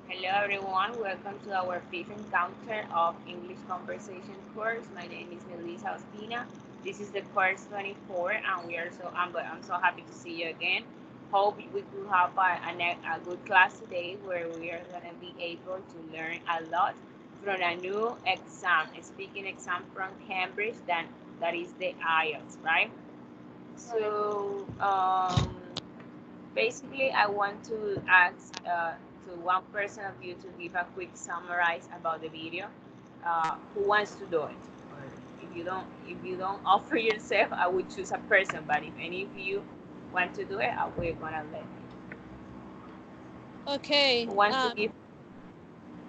Hello everyone, welcome to our fifth encounter of English conversation course. My name is Melissa Ospina. This is the course 24 and I'm so happy to see you again. Hope we could have a good class today where we are going to be able to learn a lot from a new exam, a speaking exam from Cambridge that is the IELTS, right? So basically, I want to ask to one person of you to give a quick summarize about the video. Who wants to do it? Or if you don't offer yourself, I would choose a person. But if any of you want to do it, we're gonna let you. Okay. Who wants to give?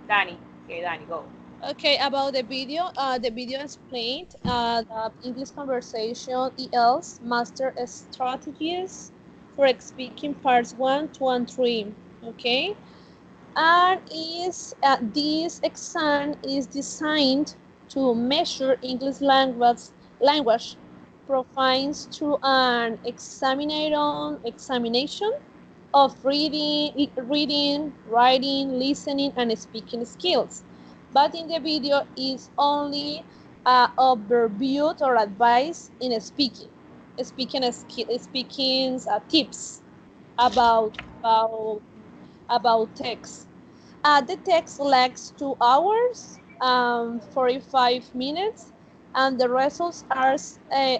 Danny. Okay, Danny, go. Okay. About the video explained the English conversation ELs master strategies for speaking parts 1, 2, and 3. Okay. And is this exam is designed to measure English language profiles through an examination of reading, writing, listening, and speaking skills. But in the video is only overview or advice in speaking tips about text. The text lasts 2 hours, 45 minutes, and the results are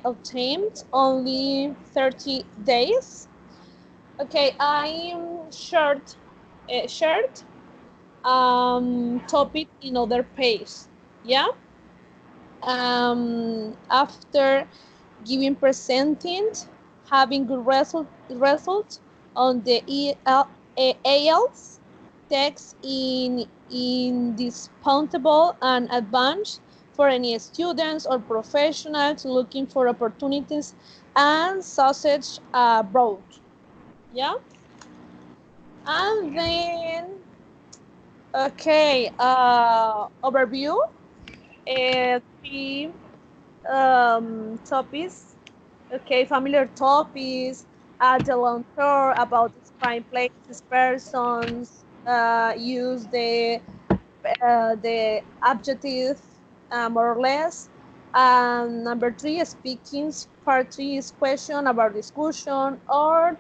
obtained only 30 days. Okay, I'm shared topic in other page. Yeah. After giving presenting, having good result on the ALs, text in indispensable and advanced for any students or professionals looking for opportunities and sausage abroad. Yeah. And then, okay, overview, three topics. Okay, familiar topics, the long tour about describing places, persons, use the adjective more or less. And number three, speaking. Part three is question about discussion or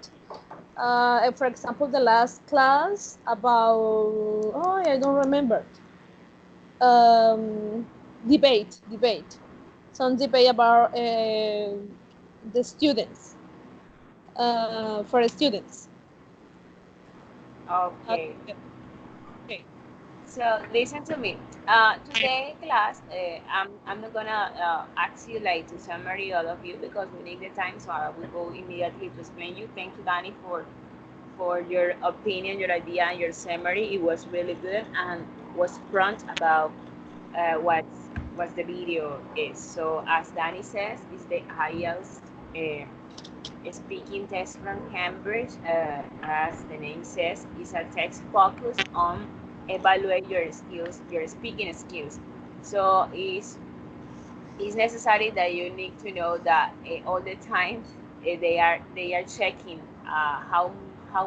for example, the last class about, oh, I don't remember, um, debate, some debate about the students, for the students. Okay. Okay. So listen to me. Today class, I'm not gonna ask you like to summary all of you because we need the time. So I will go immediately to explain you. Thank you, Danny, for your opinion, your idea, and your summary. It was really good and was front about what the video is. So as Danny says, it's the IELTS speaking test from Cambridge. As the name says, is a test focused on evaluate your skills, your speaking skills. So it's necessary that you need to know that all the time they are checking how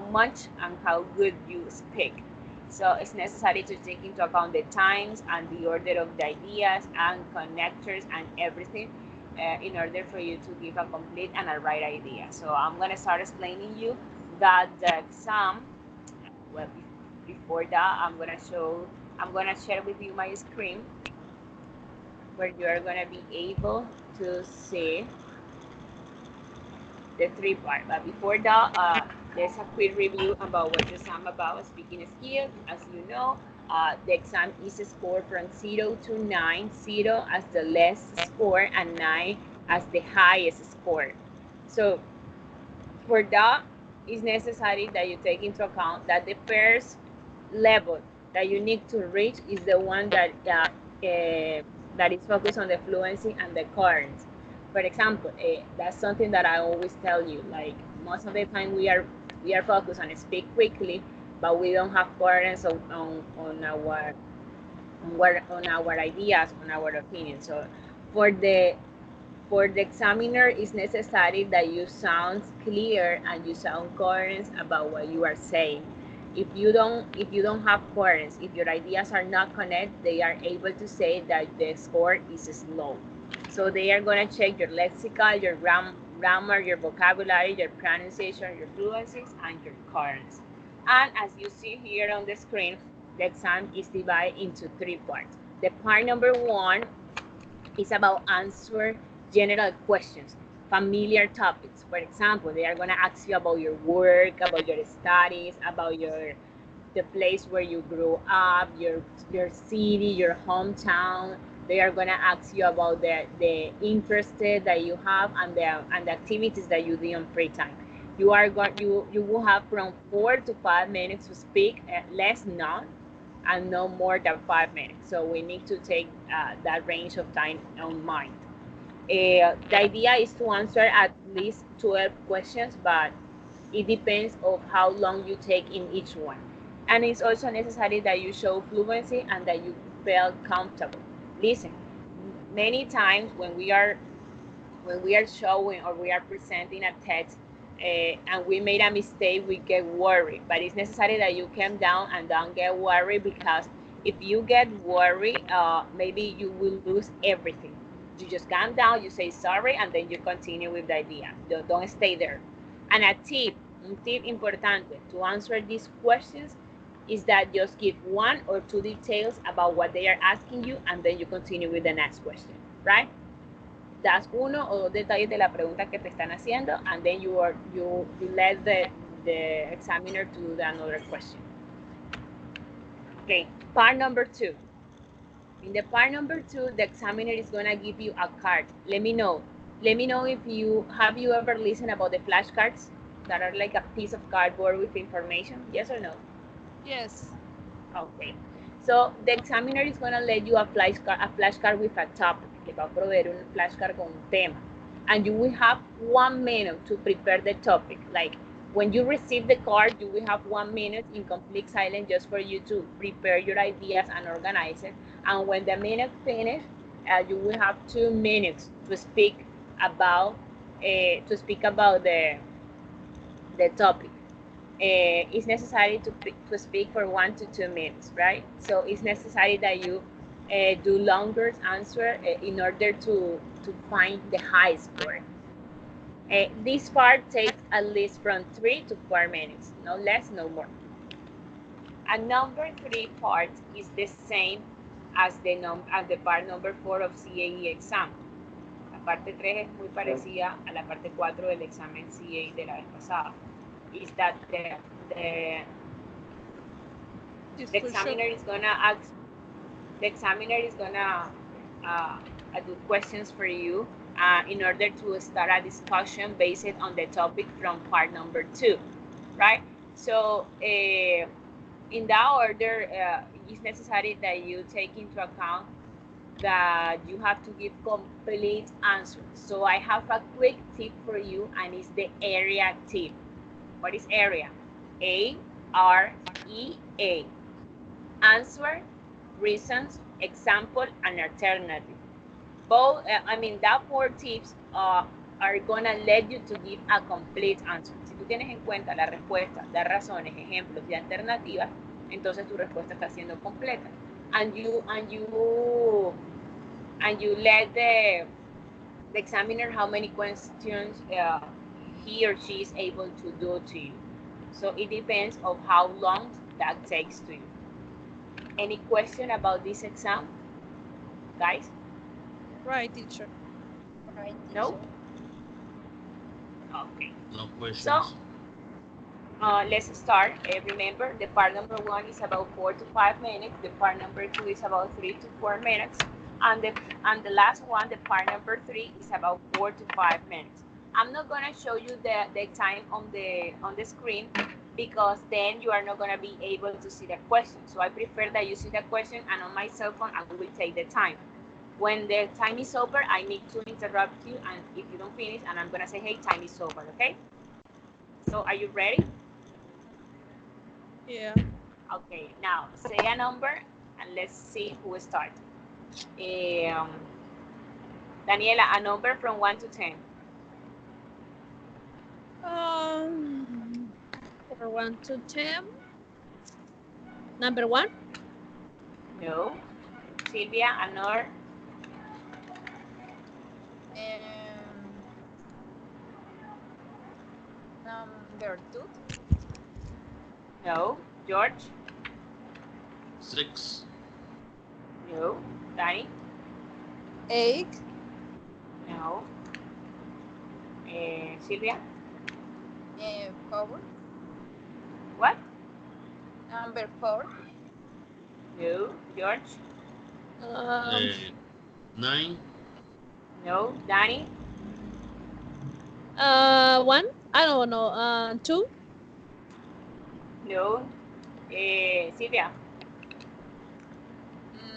much and how good you speak. So it's necessary to take into account the times and the order of the ideas and connectors and everything in order for you to give a complete and a right idea. So I'm gonna start explaining you that the exam. Well, before that, I'm gonna share with you my screen where you are going to be able to see the three part. But before that, there's a quick review about what the exam about speaking skills. As you know, the exam is scored from 0 to 9, 0 as the less score and 9 as the highest score. So for that, it's necessary that you take into account that the first level that you need to reach is the one that is focused on the fluency and the currents. For example, that's something that I always tell you. Like most of the time, we are focused on speak quickly, but we don't have currents on our ideas, on our opinions. So for the for the examiner, it's necessary that you sound clear and you sound coherent about what you are saying. If you don't have coherence, if your ideas are not connected, they are able to say that the score is slow. So they are going to check your lexical, your grammar, your vocabulary, your pronunciation, your fluencies, and your coherence. And as you see here on the screen, the exam is divided into three parts. The part number one is about answer general questions, familiar topics. For example, they are going to ask you about your work, about your studies, about the place where you grew up, your city, your hometown. They are going to ask you about the interests that you have and the activities that you do on free time. You will have from 4 to 5 minutes to speak, less not, and no more than 5 minutes. So we need to take that range of time on mind. The idea is to answer at least 12 questions, but it depends of how long you take in each one. And it's also necessary that you show fluency and that you feel comfortable. Listen, many times when we are showing or we are presenting a text, and we made a mistake, we get worried. But it's necessary that you calm down and don't get worried, because if you get worried, maybe you will lose everything. You just calm down, you say sorry, and then you continue with the idea. Don't stay there. And un tip importante to answer these questions is that just give one or two details about what they are asking you, and then you continue with the next question, right? Das uno o dos detalles de la pregunta que te están haciendo, and then you let the examiner to do the another question. Okay, part number two. In the part number two, the examiner is gonna give you a card. Let me know. Let me know if you ever listened about the flashcards that are like a piece of cardboard with information. Yes or no? Yes. Okay. So the examiner is going to let you a flashcard with a topic. Le va a proveer un flashcard con un tema. And you will have 1 minute to prepare the topic. Like when you receive the card, you will have 1 minute in complete silence just for you to prepare your ideas and organize it. And when the minute finish, you will have 2 minutes to speak about the topic. It's necessary to speak for 1 to 2 minutes, right? So it's necessary that you do longer answer in order to find the high score. This part takes at least from 3 to 4 minutes, no less, no more. And number three part is the same as the part number 4 of CAE exam. La parte 3 es muy parecida a la parte 4 del examen CAE de la vez pasada. Is that the the Discussion. examiner is gonna ask the examiner is gonna uh, do questions for you in order to start a discussion based on the topic from part number 2, right? So in that order, it's necessary that you take into account that you have to give complete answers. So I have a quick tip for you, and it's the area tip. What is area? AREA. Answer, reasons, example, and alternative. That 4 tips are gonna let you to give a complete answer. Si tú tienes en cuenta la respuesta, dar razones, ejemplos y alternativas, entonces tu respuesta está siendo completa. And you let the examiner how many questions he or she is able to do to you. So it depends of how long that takes to you. Any question about this exam, guys? Right, teacher. Right, No? teacher. Okay. No So questions. let's start. Remember, the part number 1 is about 4 to 5 minutes. The part number 2 is about 3 to 4 minutes, and the last one, the part number 3, is about 4 to 5 minutes. I'm not gonna show you the time on the screen, because then you are not gonna be able to see the question. So I prefer that you see the question, and on my cell phone I will take the time. When the time is over, I need to interrupt you, and if you don't finish, and I'm gonna say, hey, time is over, okay? So are you ready? Yeah. Okay, now say a number and let's see who starts. Um, Daniela, a number from 1 to 10. Um, for 1 to 10. Number one. No. Sylvia, another? Um, number two. No. George? Six. No. Danny? Eight. No. Sylvia? Four. What? Number four. No. George? Um, Uh, Nine. No. Danny? one. I don't know. Two. No. Sylvia?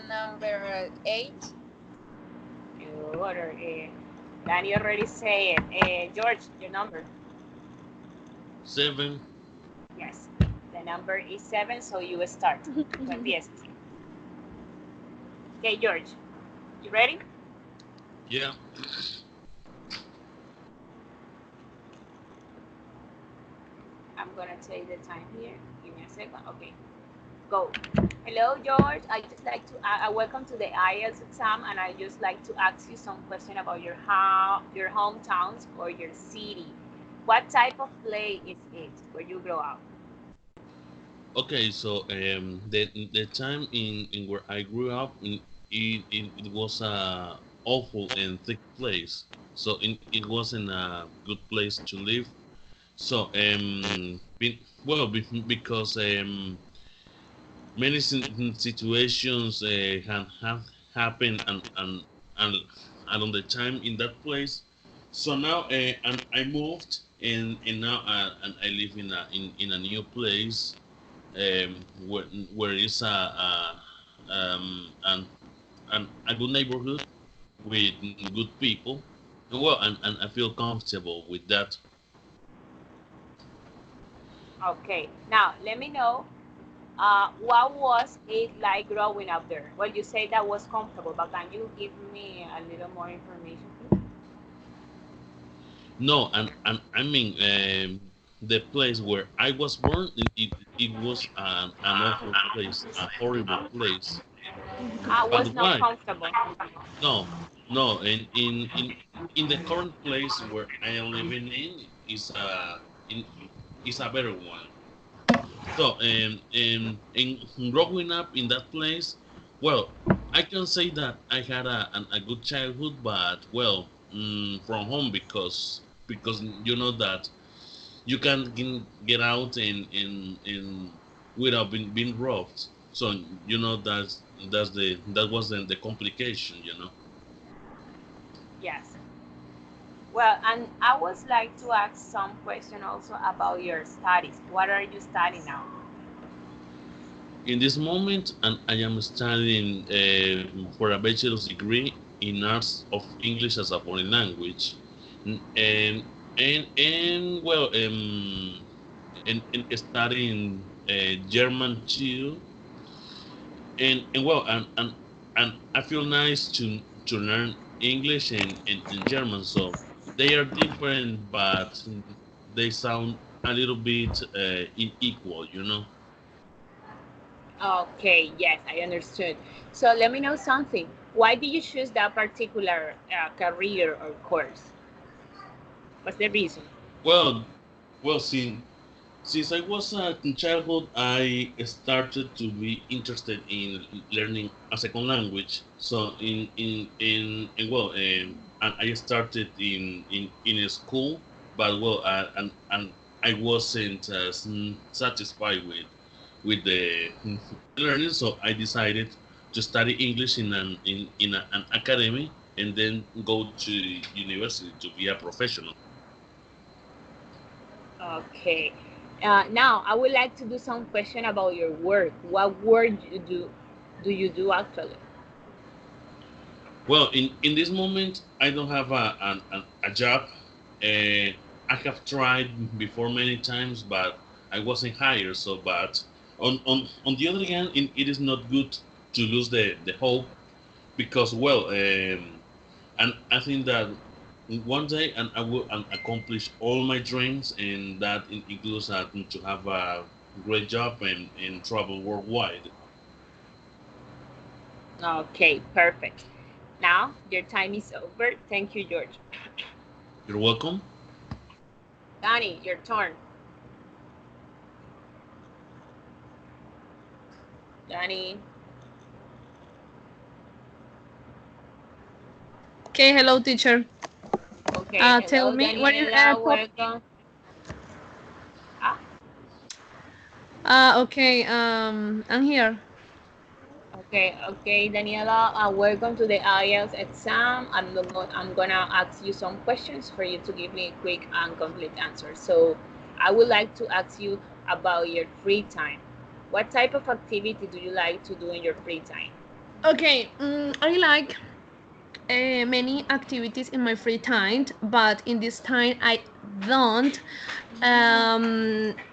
Number eight. No. Other, Danny already said. George, your number? Seven. Yes. The number is 7, so you start. Tú empiezas. Okay, George. You ready? Yeah. I'm gonna take the time here. Give me a second. Okay, go. Hello, George. I just like to welcome to the IELTS exam, and I just like to ask you some question about your hometowns or your city. What type of place is it where you grow up? Okay, so the time in where I grew up, it was a awful and thick place. So it wasn't a good place to live. So because many situations have happened and along the time in that place. So now and I moved and now and I live in a new place where is a good neighborhood with good people. Well, and I feel comfortable with that. Okay. Now let me know. What was it like growing up there? Well, you say that was comfortable, but can you give me a little more information, please? No, and I mean the place where I was born, it was an awful place, a horrible place. I But was not why? comfortable. No, no. In the current place where I am living in in is a better one. So, in growing up in that place, well, I can say that I had a good childhood, but well, from home because you know that you can't get out in without being robbed. So you know that was the complication, you know. Yes. Well, and I would like to ask some question also about your studies. What are you studying now? In this moment, and I am studying for a bachelor's degree in arts of English as a foreign language, and well, and studying German too, and well, and I feel nice to learn English and German, so they are different, but they sound a little bit equal, you know. Okay, yes, I understood. So let me know something. Why did you choose that particular career or course? What's the reason? Well, well, since I was in childhood, I started to be interested in learning a second language. So and I started in a school, but well, and I wasn't satisfied with the learning, so I decided to study English in an academy and then go to university to be a professional. Okay. Now I would like to do some question about your work. What work do you do actually? Well, in this moment, I don't have a job. I have tried before many times, but I wasn't hired. So, but on the other hand, it is not good to lose the hope because, well, and I think that one day and I will accomplish all my dreams, and that includes to have great job and travel worldwide. Okay, perfect. Now your time is over. Thank you, George. You're welcome. Danny, your turn. Danny. Okay, hello, teacher. Okay, Tell hello, me what is Daniela. Welcome. Ah, okay, I'm here. okay, Daniela. Welcome to the IELTS exam. I'm gonna ask you some questions for you to give me a quick and complete answer. So, I would like to ask you about your free time. What type of activity do you like to do in your free time? Okay, I like many activities in my free time, but in this time I don't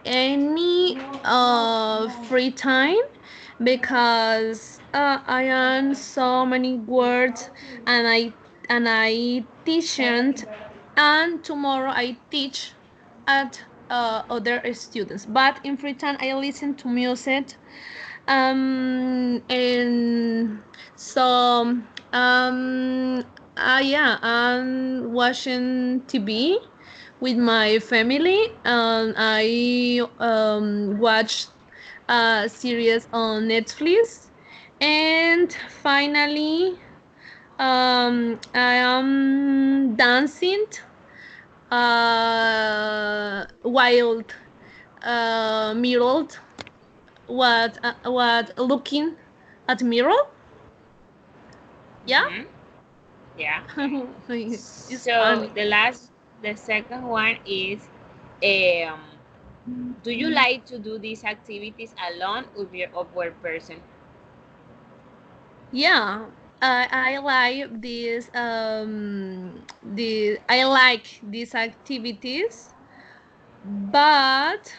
any free time because I learn so many words and I teach and tomorrow I teach at other students. But in free time I listen to music and so yeah, I'm watching TV with my family and I watch a series on Netflix and finally I am dancing wild mirrored what looking at mirror. Yeah. Mm-hmm. Yeah. It's So funny. the second one is, um, do you like to do these activities alone with your other person? Yeah, I like I like these activities, but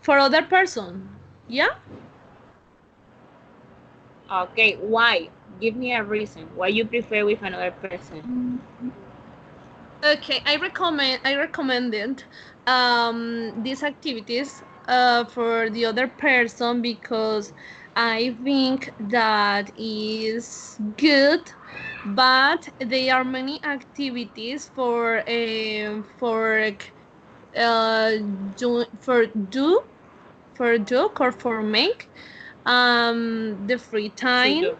for other person. Yeah. Okay, why? Give me a reason why you prefer with another person. Okay, I recommended these activities for the other person because I think that is good, but there are many activities uh for do or for make the free To time do.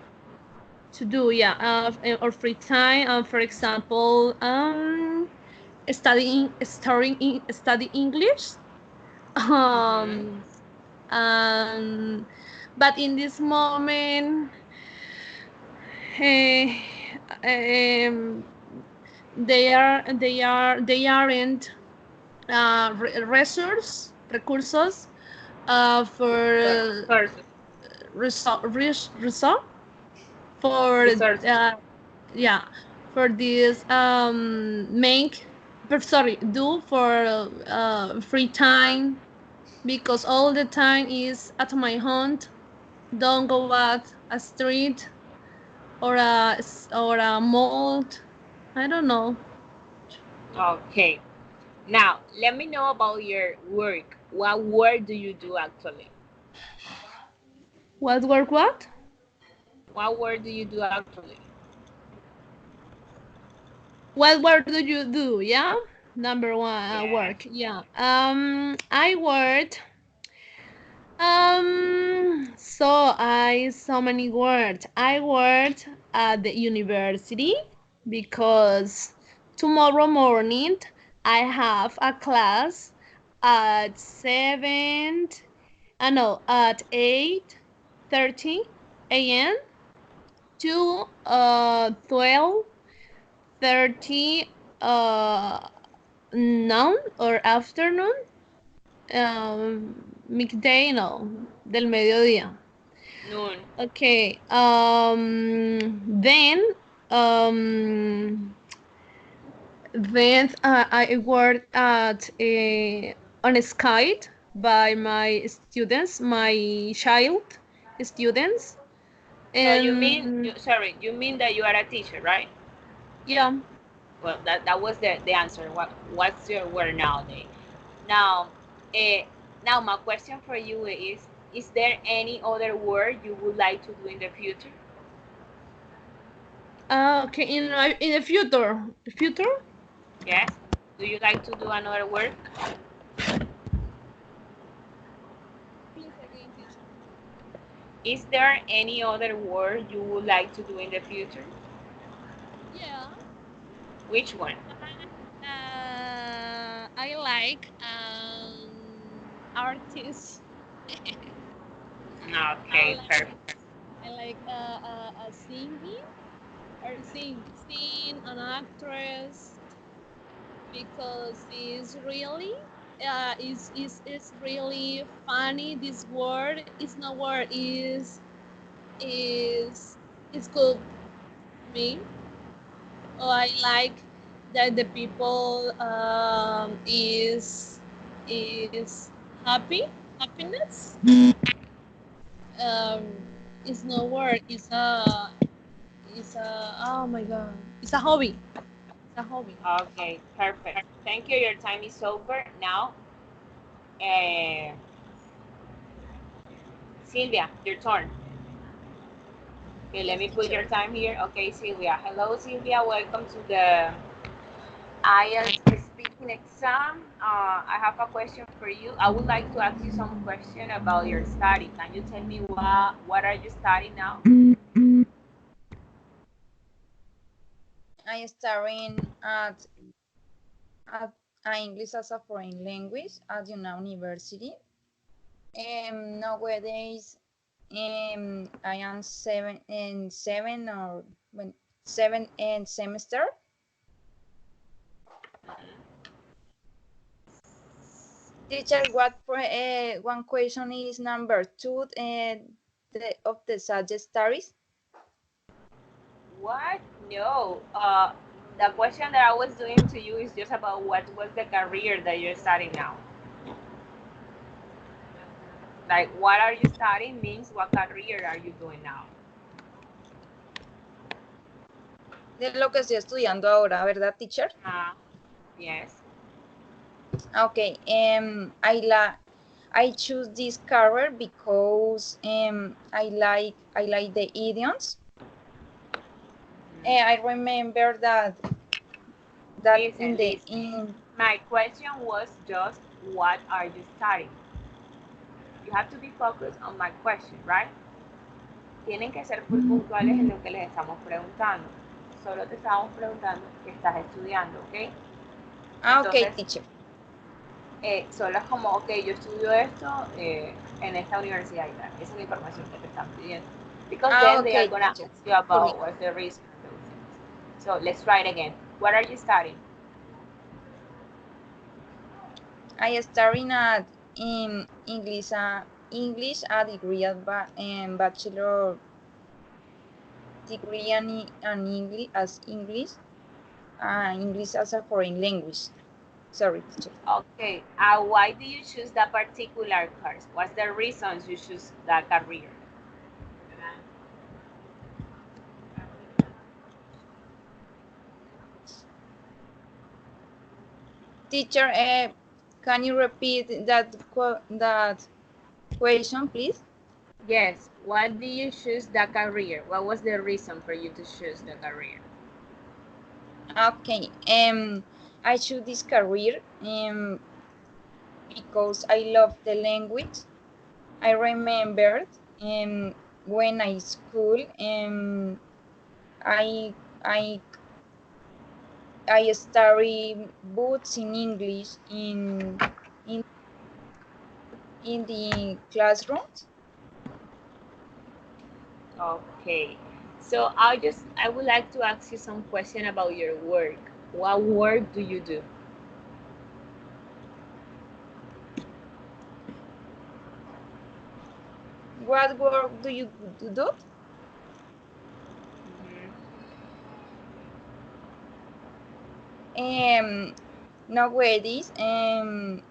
to do, yeah, or free time, for example, study English. Mm-hmm. um um but in this moment eh, um they aren't recursos for Resources. result for Resources. yeah, for this make sorry, do for free time because all the time is at my home. Don't go at a street or a mall. I don't know. Okay. Now, let me know about your work. What work do you do actually? What work? What? What work do you do actually? What work do you do? Yeah, number one Yes. work. Yeah. I worked. So I so many words. I worked at the university because tomorrow morning I have a class at 7. No, at 8:30 a.m. to 12:30 noon or afternoon. Midday, no, del mediodía. Noon. Okay. Um, I worked at on Skype by my students, my child students, So you mean and you mean that you are a teacher, right? yeah. Well, that was the answer. What's your word nowadays? Now, uh, now my question for you is there any other word you would like to do in the future? Okay, in the future. Yes? Do you like to do another word? Please again, teacher. Is there any other word you would like to do in the future? Yeah. Which one? I like artists. I Okay, like perfect. singing or sing an actress because it's really funny. This word is not word is good to me. Oh, I like that the people is happiness. Um, it's no word. It's a oh my god. It's a hobby. It's a hobby. Okay, perfect. Thank you. Your time is over. Now, uh, Sylvia, your turn. Okay, let Yes, me put teacher. your time here. Okay, Sylvia. Hello, Sylvia. Welcome to the IELTS speaking exam. I have a question for you. I would like to ask you some question about your study. Can you tell me what are you studying now? I studying at English as a foreign language at University. Nowadays, I am seven or when seven and semester. Teacher, one question is number two of the subject studies. What? No. The question that I was doing to you is just about what was the career that you're studying now. Like, what are you studying means what career are you doing now? De lo que estoy estudiando ahora, ¿verdad, teacher? Uh, yes. Okay. I choose this career because I like the idioms. I remember that in Listen, the listen. in My question was just, what are you studying? You have to be focused on my question, right? Tienen que ser muy puntuales en lo que les estamos preguntando. Solo te estamos preguntando qué estás estudiando, ¿ok? okay, Entonces, teacher. solo es como, ok, yo estudio esto en esta universidad y tal. Esa es la información que te están pidiendo. Because then they are Okay, going to teacher. ask you For me, about what's the reason for those things. So let's try it again. What are you studying? I studying at in English a degree at bachelor degree and English as English as a foreign language. Sorry, teacher. Okay. Why do you choose that particular course? What's the reasons you choose that career? Teacher, can you repeat that question, please? Yes. Why do you choose that career? What was the reason for you to choose the career? Okay. I choose this career because I love the language. I remembered when I school I I I study books in English in in the classrooms. Okay. So I would like to ask you some question about your work. What work do you do? What work do you do? Mhm. Um, Nowadays, I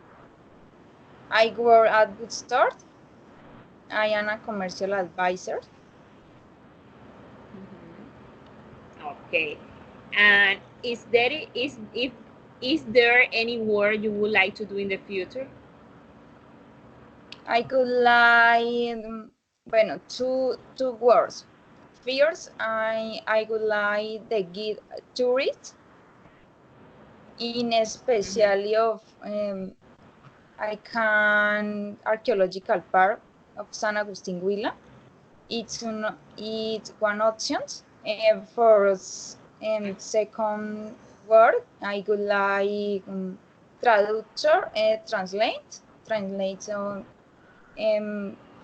work at bookstore. I am a commercial advisor. Mhm. Okay. And is there is if Is there any work you would like to do in the future? I could like, bueno, two words. First, I would like the guide tourist, in Mhm. especially of I can archaeological park of San Agustin Huila. It's one option. For second word, I would like traductor, translate. So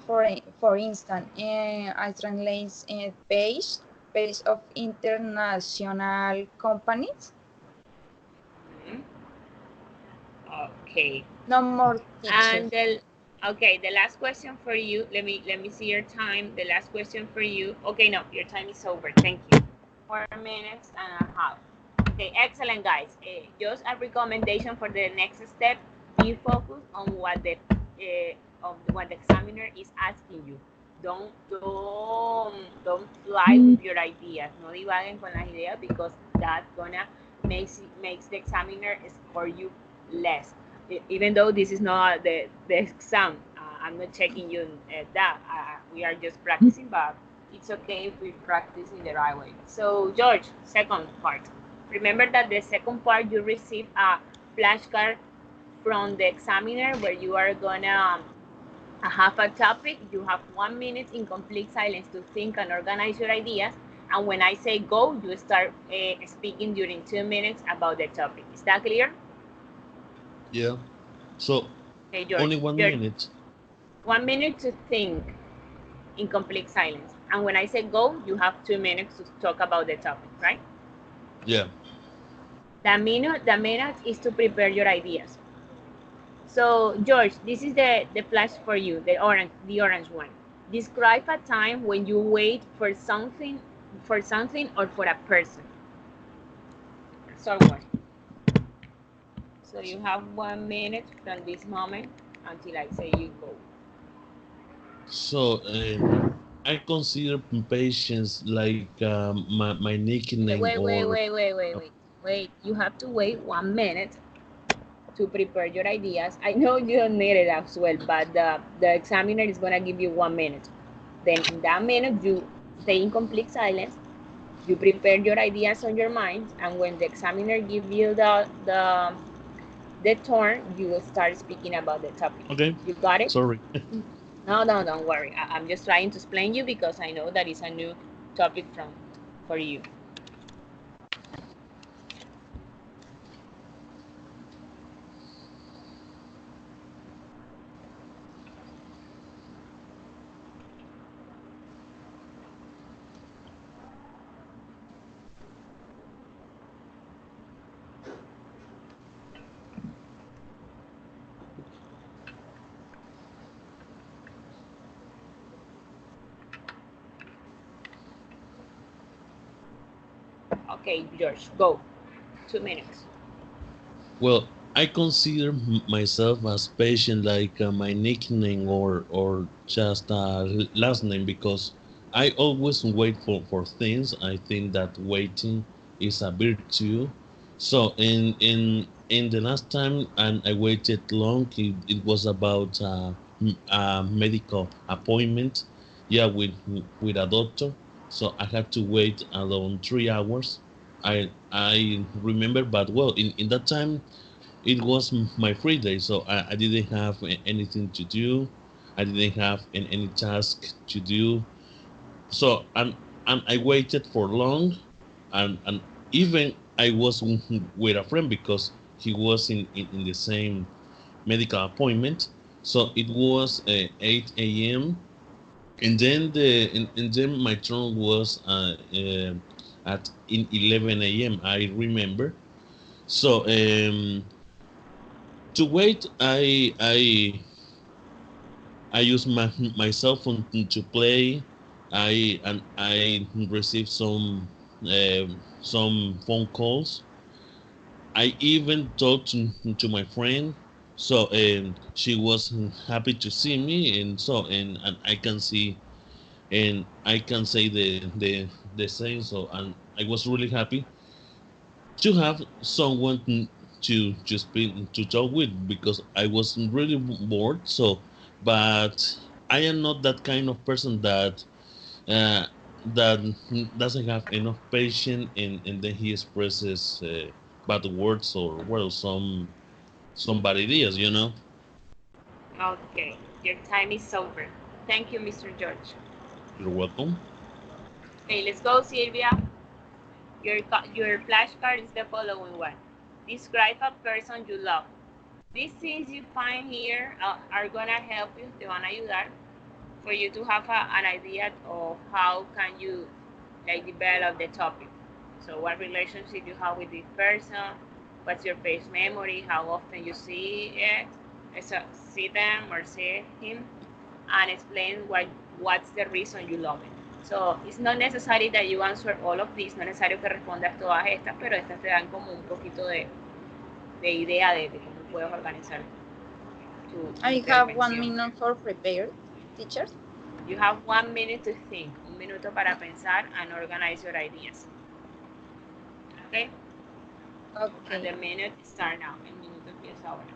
for instance, I translate a page of international companies. Mhm. Okay. No more teacher. And the okay, the last question for you. Let me see your time. The last question for you. Okay, no, your time is over. Thank you. 4 minutes and a half. Okay, excellent, guys. Just a recommendation for the next step: be focused on what the examiner is asking you. Don't fly with your ideas. No divaguen con las ideas because that's gonna makes the examiner score you less. Even though this is not the exam, I'm not checking you that. We are just practicing, but it's okay if we practice in the right way. So, George, second part. Remember that the second part you receive a flashcard from the examiner where you are gonna have a topic. You have 1 minute in complete silence to think and organize your ideas. And when I say go, you start speaking during 2 minutes about the topic. Is that clear? Yeah. So Okay, George. only one George, minute. 1 minute to think in complete silence. And when I say go, you have 2 minutes to talk about the topic, right? Yeah. The minute is to prepare your ideas. So George, this is the flash for you, the orange one. Describe a time when you wait for something or for a person. Someone. So you have 1 minute from this moment until I say you go. So I consider patience like my Wait, nickname wait, wait, or wait, wait, wait, wait. Wait, you have to wait 1 minute to prepare your ideas. I know you don't need it as well, but the examiner is gonna give you 1 minute. Then in that minute you stay in complete silence. You prepare your ideas on your mind, and when the examiner give you the turn, you will start speaking about the topic. okay. You got it? Sorry. No, no, don't worry. I'm just trying to explain you because I know that is a new topic for you. Okay, George, go. 2 minutes. Well, I consider myself as patient like my nickname or just last name because I always wait for things. I think that waiting is a virtue. So in the last time and I waited long, it was about a medical appointment, yeah, with a doctor. So I had to wait around 3 hours. I remember, but well, in that time it was my free day, so I didn't have anything to do. I didn't have any task to do. So and I waited for long, and even I was with a friend because he was in the same medical appointment. So it was 8 a.m. And then my turn was at in 11 a.m. I remember. So to wait, I use my cell phone to play. I received some phone calls. I even talked to my friend. So she was happy to see me, and so and I can see and I can say the same. So and I was really happy to have someone to speak to talk with because I was really bored. So, but I am not that kind of person uh, that doesn't have enough patience and then he expresses bad words or well some bad ideas. You know. Okay, your time is over. Thank you, Mr. George. You're welcome. Okay, let's go, Sylvia. Your flashcard is the following one. Describe a person you love. These things you find here are gonna help you, te van a ayudar for you to have an idea of how can you like develop the topic. So what relationship you have with this person, what's your base memory, how often you see it, so see them or see him, and explain what's the reason you love it. So it's not necessary that you answer all of these, no es necesario que respondas todas estas, pero estas te dan como un poquito de idea de cómo puedes organizar tu I have one intervención. minute for prepared, teacher. You have 1 minute to think, un minuto para pensar and organize your ideas. Okay? And Okay. the minute start now. El minuto empieza ahora.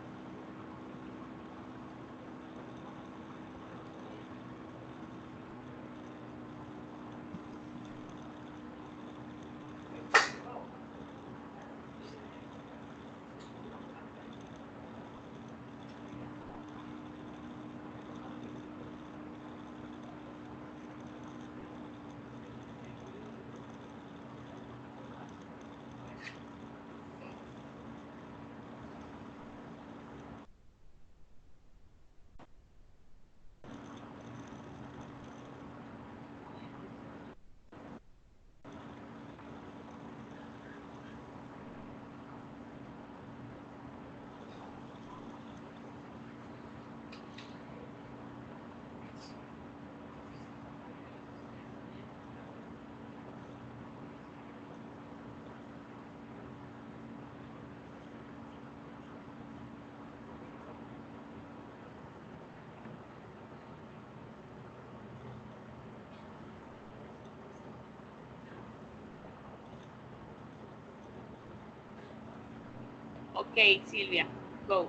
Okay, Silvia, go.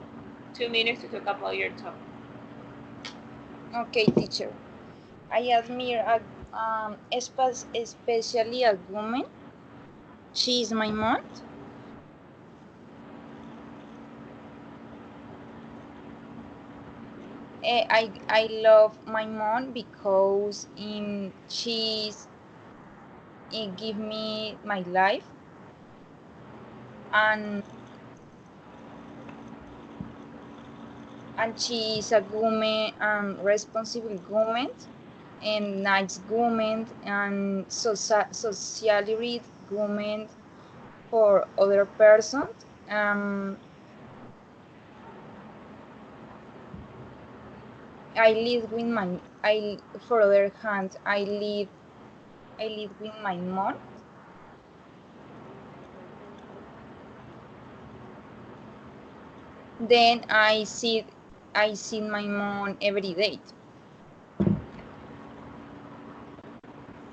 2 minutes to talk about your topic. Okay, teacher. I admire especially a woman. She is my mom. I love my mom because she's give me my life, and she is a woman, responsible woman, and nice woman, and socially read woman for other persons. I live with my I for other hand I live with my mom. Then I see my mom every day.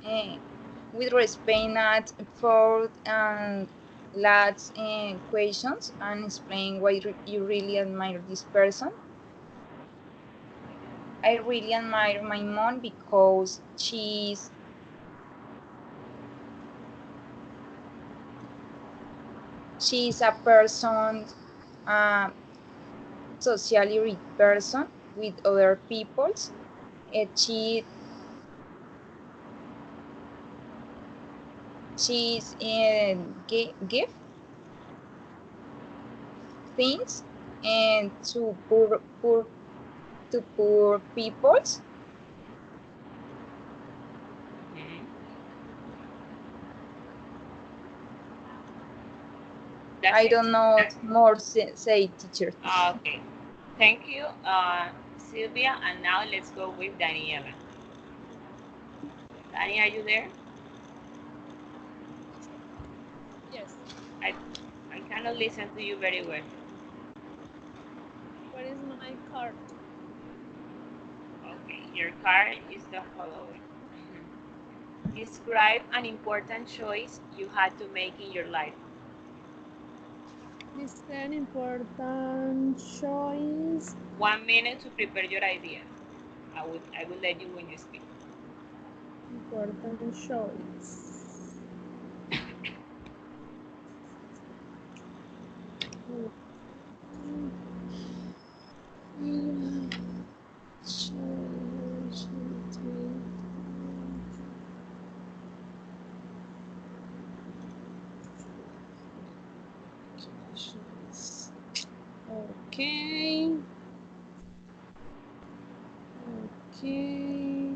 Eh, with respect at for lots questions and explain why you really admire this person. I really admire my mom because she's a person, uh, socially rich person with other peoples. She's give things and to poor peoples. Mhm. That's I it? don't know more say teacher. Okay. Thank you, Sylvia. And now let's go with Daniela. Dani, are you there? Yes. I, I cannot listen to you very well. Where is my card? Okay, your card is the following. Describe an important choice you had to make in your life. This is an important choice. 1 minute to prepare your idea. I will let you when you speak. Important choice. Okay. Okay.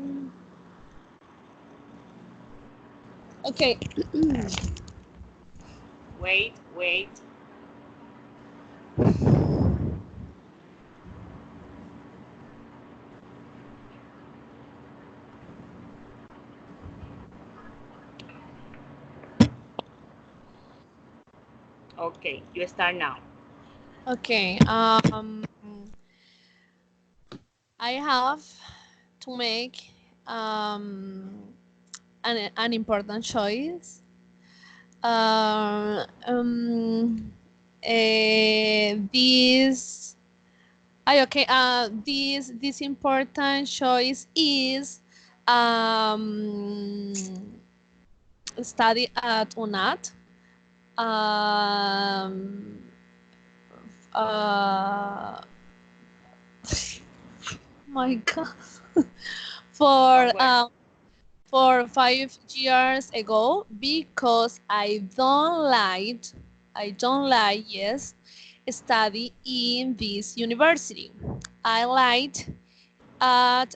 Okay. Wait, wait. Okay, you start now. Okay. I have to make an important choice. Uh, um, this okay. This important choice is um, study at UNAT. Um, uh, my God, for Don't worry. 5 years ago because I don't like, yes, study in this university. I liked at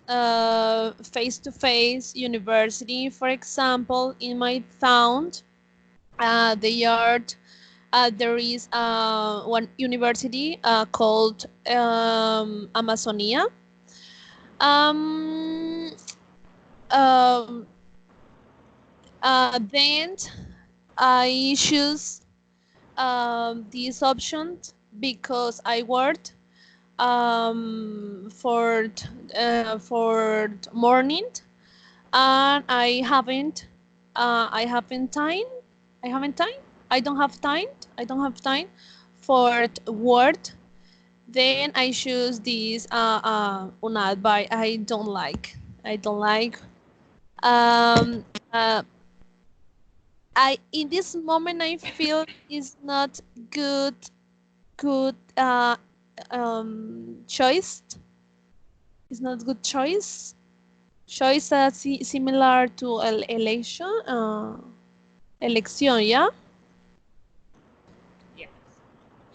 face-to-face university, for example, in my town. There is one university called Amazonia. Um, um, then I choose this option because I worked for morning, and I haven't time. I haven't time. I don't have time. I don't have time for work. Then I choose this UNAD, but I don't like. I don't like. Um, uh, I in this moment I feel is not good good choice. It's not good choice. Choice that's similar to election. Election, yeah. Yes.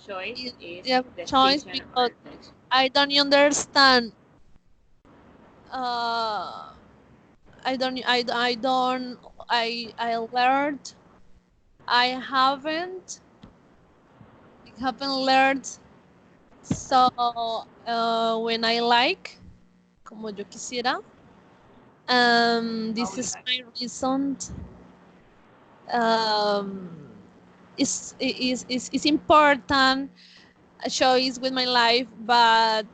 Choice is Yeah, choice decision or because reflection. I don't understand. Uh, I don't. I don't. I learned. I haven't learned. So when I like, como yo quisiera. How This you is like. my reason. Um, is important a choice with my life, but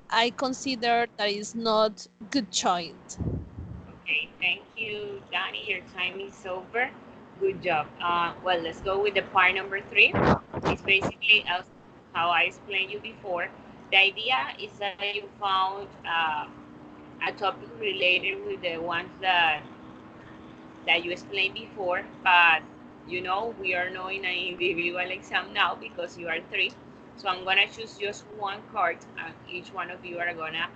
I consider that is not good choice. Okay, thank you, Danny. Your time is over. Good job. Well, let's go with the part number three. It's basically as how I explained you before. The idea is that you found a topic related with the ones that you explained before, but we are not in an individual exam now because you are three. So I'm gonna choose just one card, and each one of you are gonna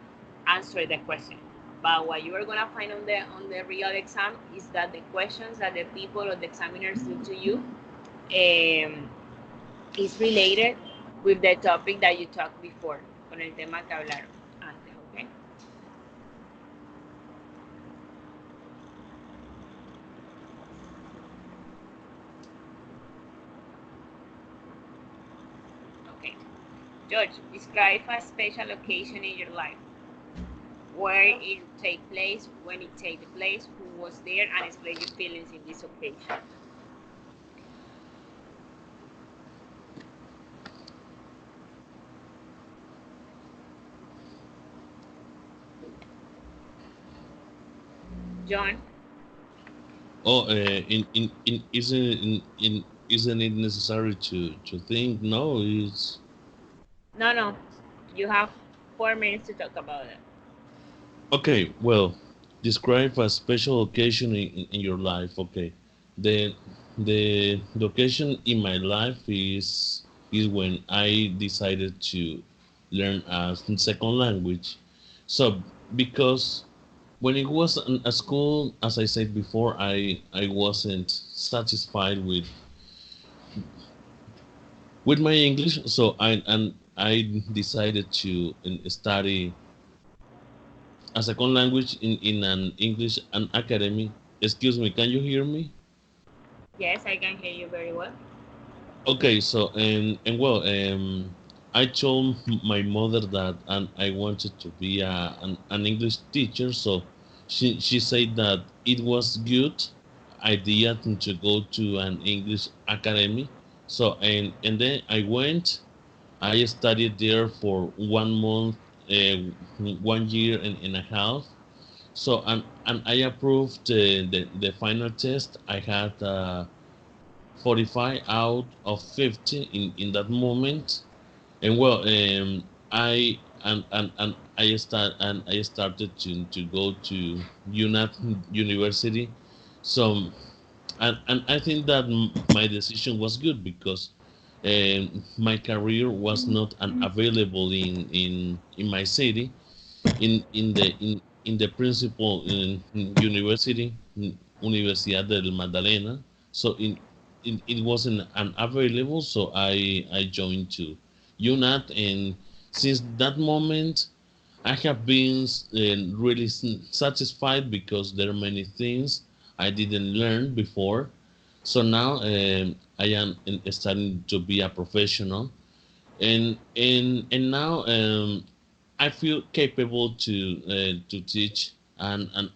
answer the question. But what you are gonna find on the real exam is that the questions that the people or the examiners do to you is related with the topic that you talked before, con el tema que hablaron antes, okay? Okay. George, describe a special occasion in your life. Where it take place, when it take place, who was there, and explain your feelings in this occasion. John, Oh, in is in isn't it necessary to think? No, it's No, no. You have 4 minutes to talk about it. okay. Well, describe a special occasion in your life. Okay, the the occasion in my life is when I decided to learn a second language. So because when it was at school, as I said before, I wasn't satisfied with my English, so I decided to study a second language in an English an academy. Excuse me, can you hear me? Yes, I can hear you very well. Okay, so and well, I told my mother that and I wanted to be an English teacher, so she said that it was good idea to go to an English academy. So and then I went. I studied there for 1 month, 1 year and a half. So and I approved the final test. I had 45 out of 50 in that moment. And well, I started to go to UNAT University. So and I think that my decision was good because my career was not available in my city in the principal university, Universidad del Magdalena. So it wasn't available, so I joined to UNAT, and since that moment I have been really satisfied because there are many things I didn't learn before. So now I am starting to be a professional, and now I feel capable to teach an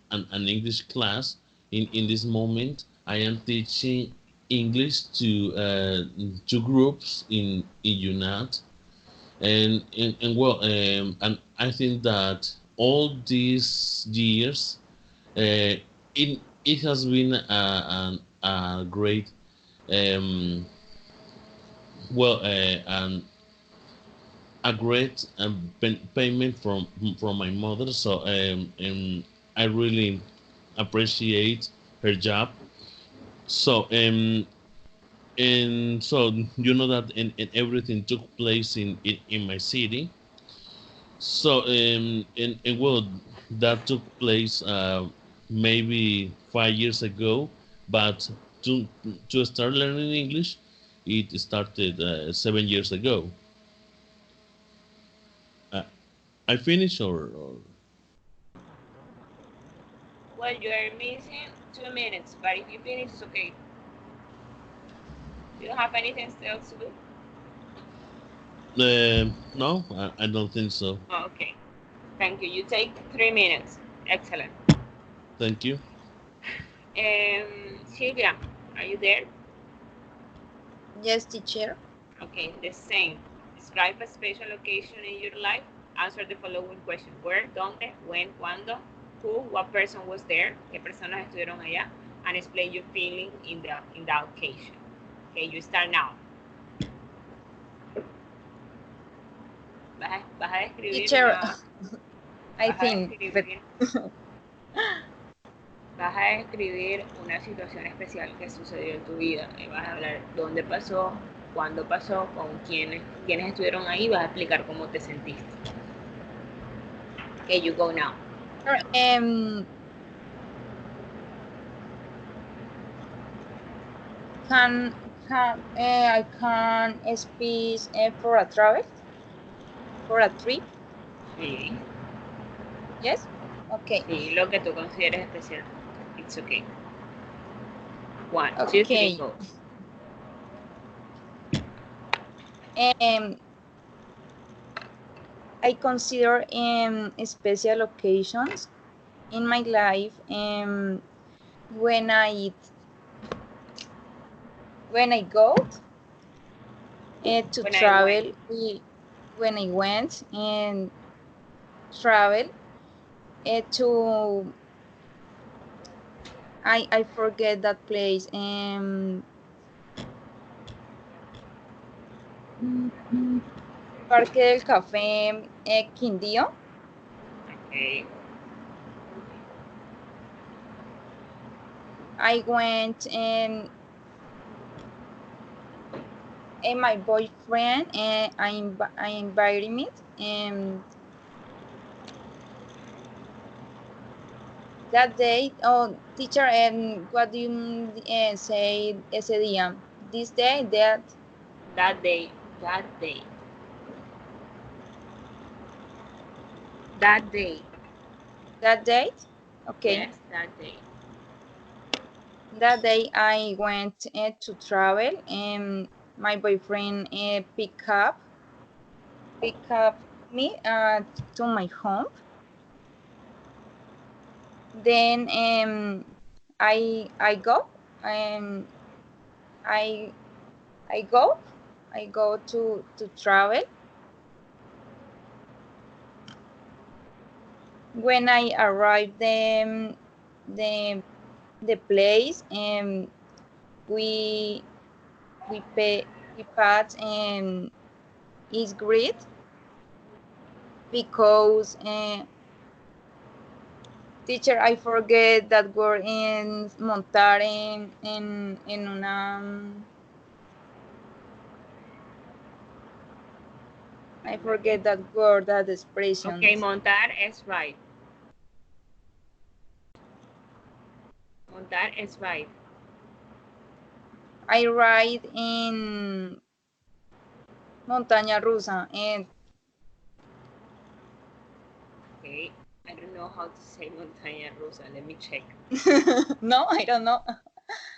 English class. In this moment, I am teaching English to groups in UNAT, and well, and I think that all these years, it has been a great um, well a great payment from my mother. So and I really appreciate her job. So and so you know that and everything took place in my city. So and well, that took place maybe 5 years ago, but to to start learning English, it started 7 years ago. Uh, I finished or Well, you are missing 2 minutes, but if you finish, it's okay. You don't have anything else to do? no, I don't think so. Oh, okay. Thank you. You take 3 minutes. Excellent. Thank you. Sylvia, are you there? Yes, teacher. Okay, the same. Describe a special occasion in your life. Answer the following question. Where, dónde, when, cuándo, who, what person was there, qué personas estuvieron allá, and explain your feeling in the occasion. Okay, you start now. Vas a describir Teacher, una, I vas a think, but describir, vas a describir una situación especial que sucedió en tu vida. Y vas a hablar dónde pasó, cuándo pasó, con quiénes estuvieron ahí, vas a explicar cómo te sentiste. Okay, you go now. um, I can speak for a travel, for a trip. Sí, Yes. Okay. sí, lo que tú consideres especial. It's okay. 1, 2, 3, Okay. go. Um, I consider special occasions in my life when I go to When I went. travel. When I went and travel to I forget that place. Parque del Café, Quindío. Okay. I went and my boyfriend and I invited me and that day. Oh, teacher, and what do you say ese día? This day, That day. That day. That day. that date? Okay. Yes, that day. That day I went to travel and my boyfriend pick up me to my home. Then I go and I I go I go to travel. When I arrived the the place and we we pat and is great because teacher, I forget that word in montar en una. I forget that word, that Okay, expressions. montar is right. Montar is right. I ride in montaña rusa and Okay. I don't know how to say montaña rusa. Let me check. no, I don't know.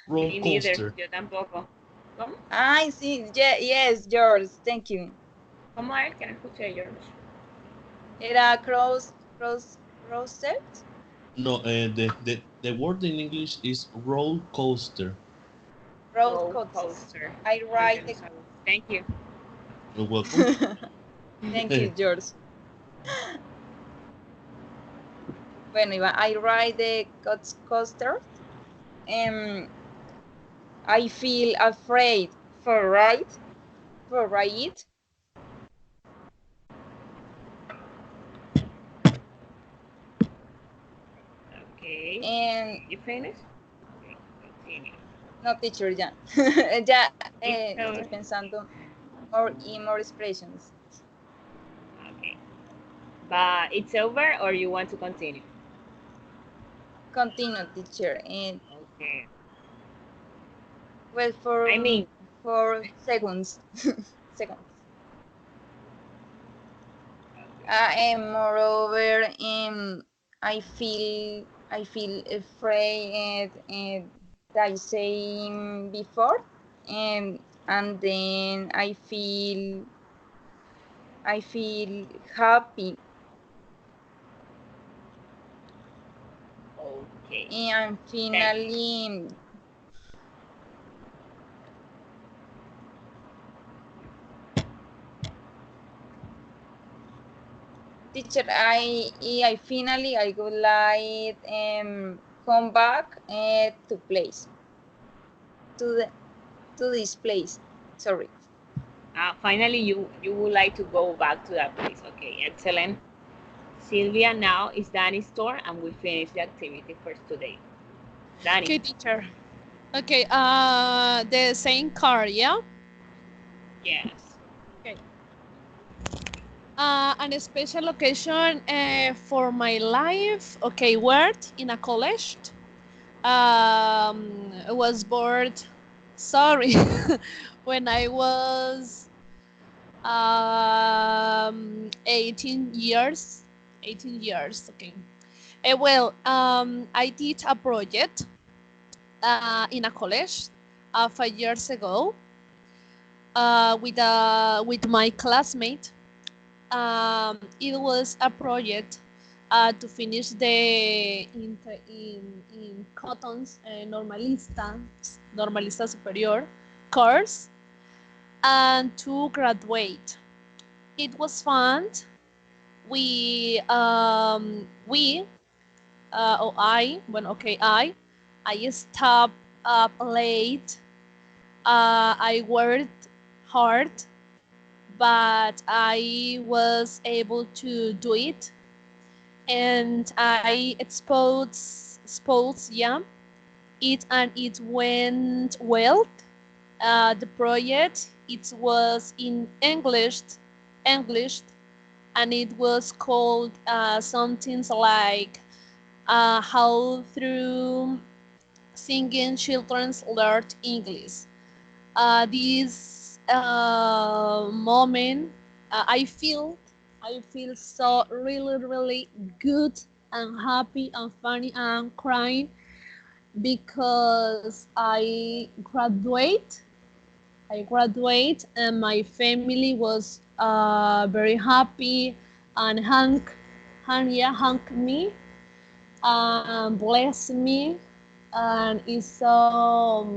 Roller Me neither. coaster. Yo tampoco. ¿Cómo? I see. Yes, yours. Thank you. ¿Cómo es que no escuché, George? Era roasted. No, the word in English is roller coaster. Road Roller coaster. coaster. I I'm ride gonna the. solve. Thank you. You're welcome. Thank you, George. Bueno, Iván, I ride the coaster. I feel afraid for ride. Okay. And You finished? Okay. Continue. no, teacher, ya. Ya It's estoy over. pensando more expressions. Okay. But it's over or you want to continue? Continue, teacher. And Okay. well, I mean, for seconds. Seconds. And moreover, I feel afraid I say before, and then I feel happy, okay. and Then finally, teacher, I finally I would like come back to place to the to this place. Sorry. finally you would like to go back to that place. Okay, excellent. Sylvia, now is Danny's turn and we finish the activity for today. Danny. Okay, teacher. Okay, the same car, yeah? Yes. Okay. An special occasion for my life. Okay, word in a college. I was bored. Sorry, when I was 18 years. 18 years. Okay. Well, I did a project in a college 5 years ago with my classmate. It was a project to finish the in Cotton's Normalista Superior course and to graduate. It was fun. We or I when okay I stopped up late. I worked hard, but I was able to do it, and I exposed, yeah, it, and it went well. The project, it was in English, and it was called something like how through singing children's learned English. This moment, I feel so really good and happy and funny and crying because I graduate and my family was very happy and hug me and bless me, and it's so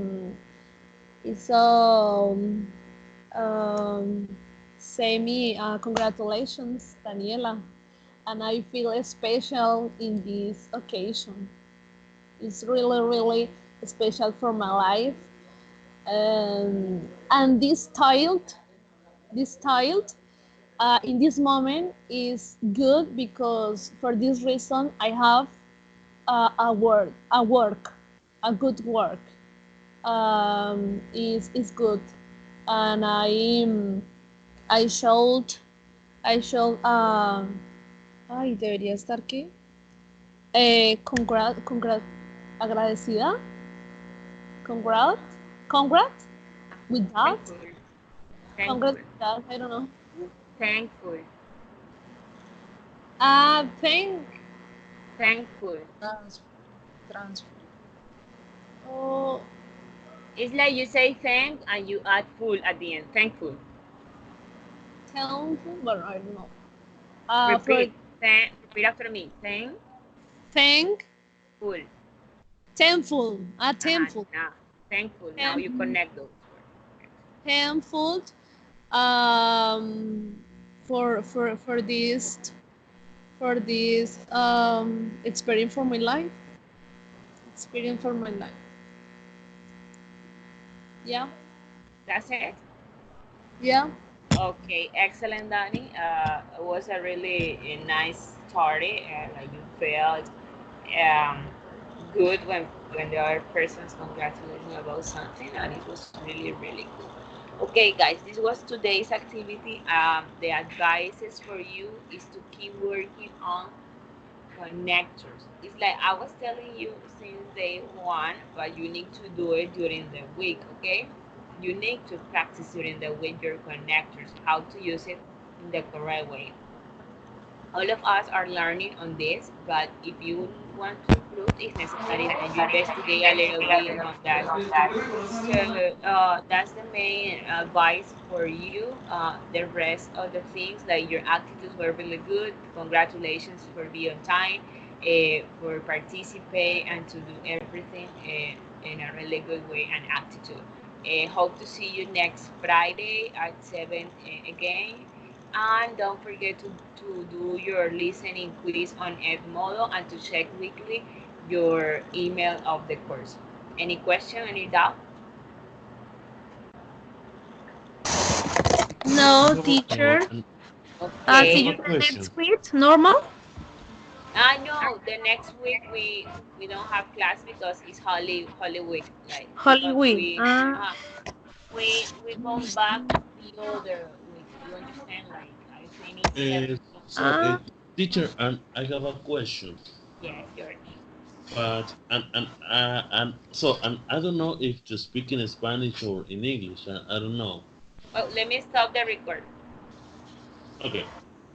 say me congratulations, Daniela, and I feel special in this occasion. It's really special for my life, and this child in this moment is good because for this reason I have a good work. Is good, and I should I should ay, debería estar qué, congrat agradecida, congrat congrat with that, Thankful. congrats Thankful. with that, I don't know. Thankful. Thank Thankful. Transfer. Transfer. oh, It's like you say thank and you add full at the end. Thankful. thankful, but I don't know. For Repeat. Repeat after me. Thankful. thank thankful, thankful, Now, thankful. Now you thankful, connect those words. thankful, um, for this experience for my life. Experience for my life. Yeah, That's it. yeah. Okay, excellent, Danny. It was a really nice story, and like you felt um, good when the other person's congratulating you about something, and it was really good. Okay, guys, this was today's activity. The advices for you is to keep working on connectors. It's like I was telling you since day one, but you need to do it during the week, okay? You need to practice during the week your connectors, how to use it in the correct way. All of us are learning on this, but if you want to improve, it's necessary that you investigate a little bit on that YouTube. So that's the main advice for you. The rest of the things, like your attitudes were really good. Congratulations for being on time, for participate and to do everything in a really good way and attitude. Hope to see you next Friday at 7 again. And don't forget to do your listening quiz on Edmodo and to check weekly your email of the course. Any question, any doubt? No, I have teacher. I See Okay. have a you the question. next week. Normal. I know the next week we don't have class because it's Holy Week, like, Holy but Week. we come back the other week. You understand? Like I think it's Uh, 17. so, teacher, and I have a question. Yes, George. But and I don't know if to speak in Spanish or in English. I don't know. Well, let me stop the record. Okay.